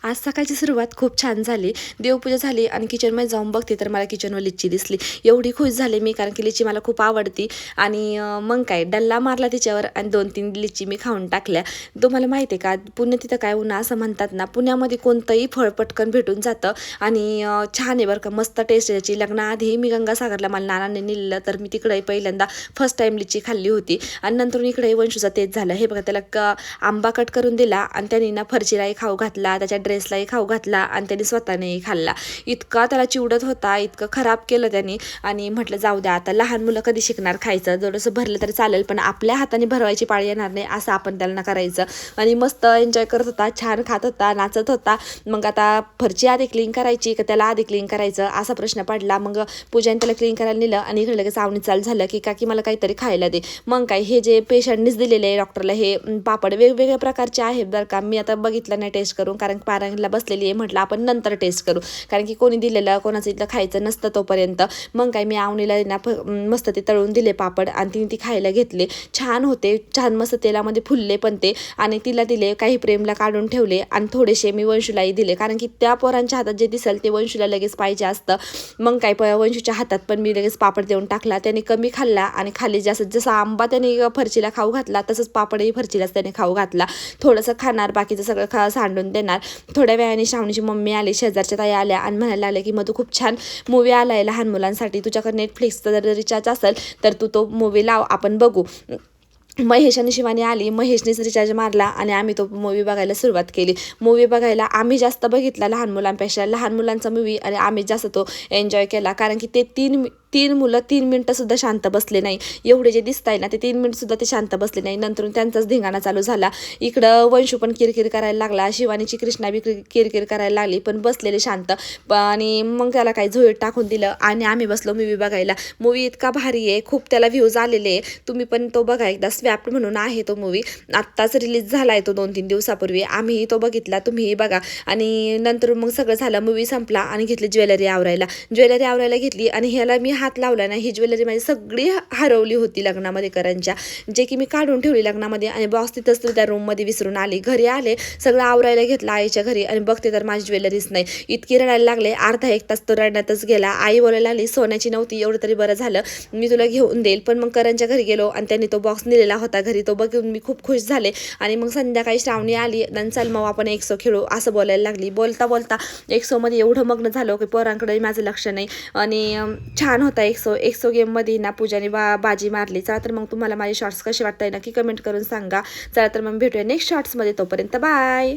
आज सकाळची सुरुवात खूप छान झाली. देवपूजा झाली आणि किचनमध्ये जाऊन बघते तर मला किचनवर लिच्ची दिसली. एवढी खुश झाले मी, कारण की लिच्ची मला खूप आवडती. आणि मग काय डल्ला मारला तिच्यावर आणि 2-3 लिच्ची मी खाऊन टाकल्या. तुम्हाला माहिती आहे का, पुणे तिथं काय उन्हा असं म्हणतात ना, पुण्यामध्ये कोणतंही फळ पटकन भेटून जातं. आणि छान आहे बरं का, मस्त टेस्ट आहे त्याची. लग्नाआधी मी गंगासागरला मला नानाने नेलेलं, तर मी तिकडे पहिल्यांदा फर्स्ट टाईम लिच्ची खाल्ली होती. आणि नंतर इकडे वंशूचा तेच झालं. हे बघा, त्याला आंबा कट करून दिला आणि त्यांनी ना फरचीलाही खाऊ घातला, त्याच्या ड्रेसलाही खाऊ घातला आणि त्यांनी स्वतःनेही खाल्ला. इतका त्याला चिवडत होता, इतकं खराब केलं त्यांनी. आणि म्हटलं जाऊ द्या, आता लहान मुलं कधी शिकणार खायचं, थोडंसं भरलं तरी चालेल पण आपल्या हाताने भरवायची पाळी येणार नाही, असं आपण त्यांना करायचं. आणि मस्त एन्जॉय करत होता, छान खात होता, नाचत होता. मग आता फरची आधी क्लीन करायची का त्याला आधी क्लीन करायचं असा प्रश्न पडला. मग पूजाने त्याला क्लीन करायला नेलं आणि इकडे लगेच आवणी चालू झालं की काकी मला काहीतरी खायला दे. मग काय, हे जे पेशंटनीच दिलेले आहे डॉक्टरला हे पापड वेगवेगळ्या प्रकारचे आहेत बरं का. मी आता बघितलं नाही टेस्ट करून, कारण पारायणला बसलेली आहे, म्हटलं आपण नंतर टेस्ट करू, कारण की कोणी दिलेलं कोणाचं इथलं खायचं नसतं तोपर्यंत. मग काय, मी आवणीला ना मस्त ते तळून दिले पापड आणि तिने ती खायला घेतले. छान होते, छान मस्त तेलामध्ये फुलले पण ते. आणि तिला दिले, काही प्रेमला काढून ठेवले आणि थोडेसे मी वंशूलाही दिले, कारण की त्या पोरांच्या हातात जे दिसेल ते वंशूला लगेच पाहिजे असतं. मग काय, वंशूच्या हातात पण मी लगेच पापड देऊन टाकला. त्याने कमी खाल्ला आणि खाली जास्त, जसा आंबा त्याने फरचीला खाऊ घातला तसंच पापडही फरचीलाच त्याने खाऊ घातला. थोडंसं खाणार, बाकीचं सगळं सांडून देणार. थोड्या वेळाने श्रावणीची मम्मी आली, शेजारच्या ताई आल्या आणि म्हणायला लागल्या की मग तू खूप छान मूवी आला आहे लहान मुलांसाठी, तुझ्याकडे नेटफ्लिक्सचा जर रिचार्ज असेल तर तू तो मूवी लाव, आपण बघू. महेश आणि शिवानी आली, महेशनेच रिचार्ज मारला आणि आम्ही तो मूवी बघायला सुरुवात केली. मूवी बघायला आम्ही जास्त बघितला लहान मुलांपेक्षा, लहान मुलांचा मूवी, आणि आम्ही जास्त तो एन्जॉय केला, कारण की ते तीन मुलं 3 मिनटंसुद्धा शांत बसले नाही. एवढे जे दिसत आहे ना, ते 3 मिनिटसुद्धा ते शांत बसले नाही. नंतर त्यांचाच धिंगाणा चालू झाला. इकडं वंशू पण किरकिर करायला लागला, शिवानीची कृष्णा बी किरकिर करायला लागली, पण बसलेले शांत. आणि मग त्याला काही झोळीत टाकून दिलं आणि आम्ही बसलो मूवी बघायला. मूवी इतका भारी आहे, खूप त्याला व्ह्यूज आलेले आहे. तुम्ही पण तो बघा एकदा, स्वॅप्ड म्हणून आहे तो मूवी, आत्ताच रिलीज झाला आहे तो 2-3 दिवसापूर्वी. आम्हीही तो बघितला, तुम्हीही बघा. आणि नंतर मग सगळं झालं, मूवी संपला आणि घेतली ज्वेलरी आवरायला घेतली. आणि ह्याला मी हात लावला नाही, ही ज्वेलरी माझी सगळी हरवली होती लग्नामध्ये करंच्या, जे की मी काढून ठेवली लग्नामध्ये. आणि बॉस तिथंच त्या रूममध्ये विसरून आली. घरी आले, सगळं आवरायला घेतलं आईच्या घरी आणि बघते तर माझी ज्वेलरीच नाही. इतकी रडायला लागले, अर्धा 1 तास तो रडण्यातच गेला. आई बोलायला लागली सोन्याची नव्हती, एवढं तरी बरं झालं, मी तुला घेऊन देईल. पण मग करंच्या घरी गेलो आणि त्यांनी तो बॉक्स नेलेला होता घरी, तो बघून मी खूप खुश झाले. आणि मग संध्याकाळी श्रावणी आली, चल मग आपण एक्सो खेळू असं बोलायला लागली. बोलता बोलता एक्सोमध्ये एवढं मग्न झालं की पोरांकडे माझं लक्ष नाही. आणि छान होता एक्सो गेममध्ये ना पूजाने बाजी मारली. चला तर मग तुम्हाला माझे शॉर्ट्स कसे वाटताय नक्की कमेंट करून सांगा. चला तर मग भेटूया नेक्स्ट शॉर्ट्समध्ये, तोपर्यंत बाय.